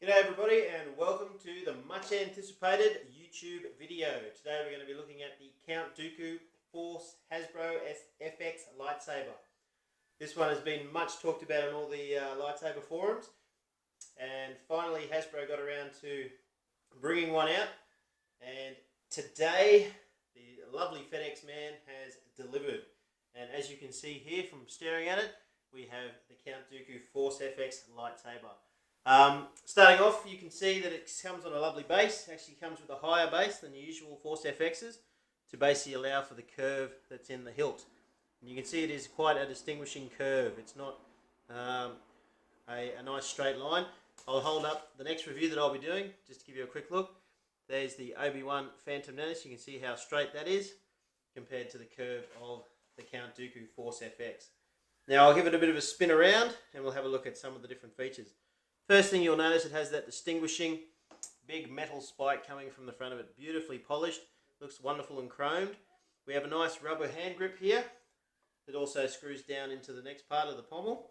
G'day everybody and welcome to the much anticipated YouTube video. Today we're going to be looking at the Count Dooku Force hasbro FX Lightsaber. This one has been much talked about on all the lightsaber forums, and finally Hasbro got around to bringing one out, and today the lovely FedEx man has delivered. And as you can see here from staring at it, we have the Count Dooku Force FX Lightsaber. Starting off, you can see that it comes on a lovely base. It actually comes with a higher base than the usual Force FXs to basically allow for the curve that's in the hilt. And you can see it is quite a distinguishing curve. It's not a nice straight line. I'll hold up the next review that I'll be doing just to give you a quick look. There's the Obi-Wan Phantom Menace. You can see how straight that is compared to the curve of the Count Dooku Force FX. Now I'll give it a bit of a spin around and we'll have a look at some of the different features. First thing you'll notice, it has that distinguishing big metal spike coming from the front of it. Beautifully polished, looks wonderful and chromed. We have a nice rubber hand grip here that also screws down into the next part of the pommel.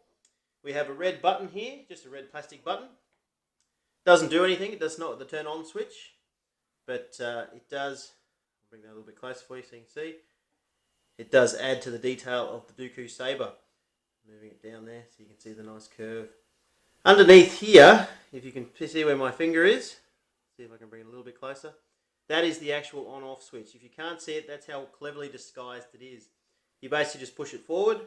We have a red button here, just a red plastic button. Doesn't do anything, it does not the turn on switch, but it does, I'll bring that a little bit closer for you so you can see, it does add to the detail of the Dooku saber. Moving it down there so you can see the nice curve. Underneath here, if you can see where my finger is, see if I can bring it a little bit closer, that is the actual on-off switch. If you can't see it, that's how cleverly disguised it is. You basically just push it forward,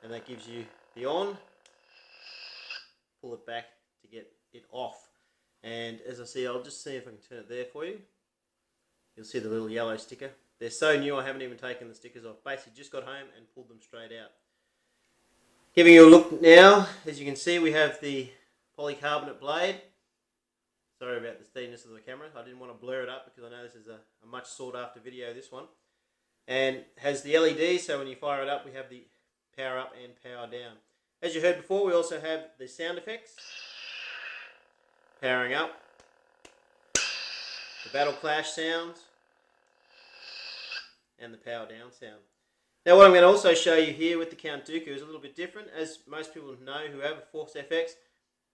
and that gives you the on, pull it back to get it off. And as I see, I'll just see if I can turn it there for you. You'll see the little yellow sticker. They're so new I haven't even taken the stickers off. Basically just got home and pulled them straight out. Giving you a look now, as you can see, we have the Polycarbonate Blade. Sorry about the steadiness of the camera. I didn't want to blur it up because I know this is a much sought after video, this one. And has the LED, so when you fire it up, we have the power up and power down. As you heard before, we also have the sound effects. Powering up. The battle clash sounds. And the power down sound. Now what I'm going to also show you here with the Count Dooku is a little bit different. As most people know who have a Force FX,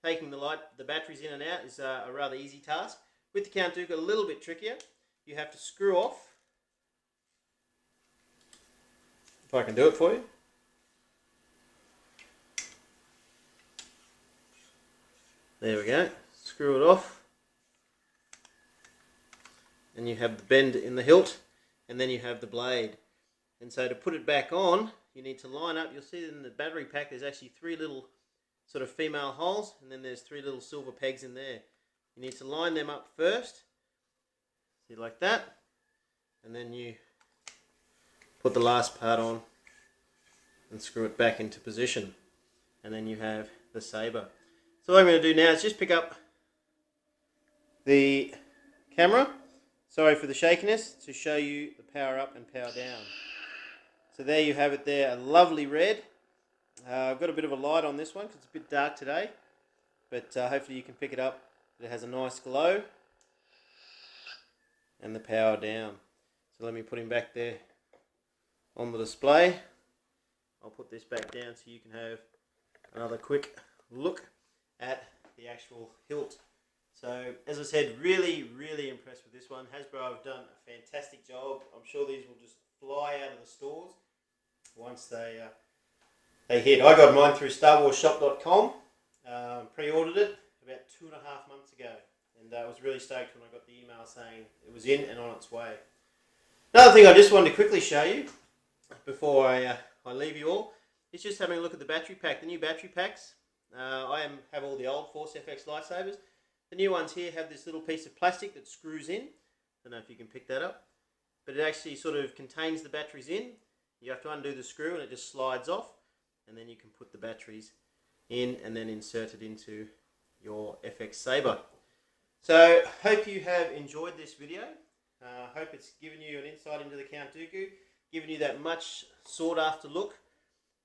taking the batteries in and out is a rather easy task. With the Count Dooku, a little bit trickier. You have to screw off. If I can do it for you. There we go. Screw it off. And you have the bend in the hilt. And then you have the blade. And so to put it back on, you need to line up. You'll see that in the battery pack there's actually three little sort of female holes, and then there's three little silver pegs in there. You need to line them up first, see, like that, and then you put the last part on and screw it back into position, and then you have the saber. So what I'm going to do now is just pick up the camera, sorry for the shakiness, to show you the power up and power down. So there you have it there, a lovely red. I've got a bit of a light on this one because it's a bit dark today, but hopefully you can pick it up. It has a nice glow and the power down. So let me put him back there on the display. I'll put this back down so you can have another quick look at the actual hilt. So as I said, really impressed with this one. Hasbro have done a fantastic job. I'm sure these will just fly out of the stores once they hit. I got mine through StarWarsShop.com, pre-ordered it about 2.5 months ago, and I was really stoked when I got the email saying it was in and on its way. Another thing I just wanted to quickly show you before I leave you all is just having a look at the battery pack. The new battery packs, I have all the old Force FX lightsabers. The new ones here have this little piece of plastic that screws in. Don't know if you can pick that up, but it actually sort of contains the batteries in. You have to undo the screw and it just slides off, and then you can put the batteries in and then insert it into your FX saber. So hope you have enjoyed this video. Hope it's given you an insight into the Count Dooku, given you that much sought after look.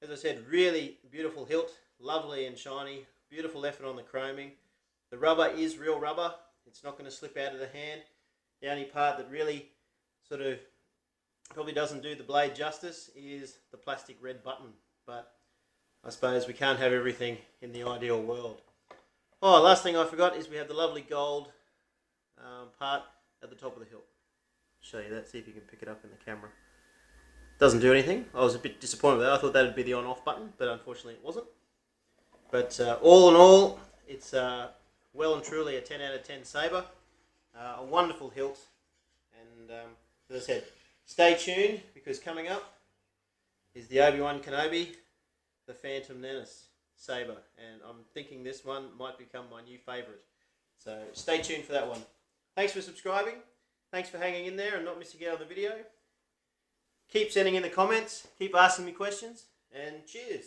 As I said, really beautiful hilt, lovely and shiny, beautiful effort on the chroming. The rubber is real rubber, it's not going to slip out of the hand. The only part that really sort of probably doesn't do the blade justice is the plastic red button, but I suppose we can't have everything in the ideal world. Oh, last thing I forgot is we have the lovely gold part at the top of the hilt. Show you that, see if you can pick it up in the camera. Doesn't do anything. I was a bit disappointed with that. I thought that would be the on-off button, but unfortunately it wasn't. But all in all, it's well and truly a 10 out of 10 saber. A wonderful hilt. And as I said, stay tuned, because coming up is the Obi-Wan Kenobi, the Phantom Menace saber. And I'm thinking this one might become my new favourite. So stay tuned for that one. Thanks for subscribing. Thanks for hanging in there and not missing out on the video. Keep sending in the comments. Keep asking me questions. And cheers.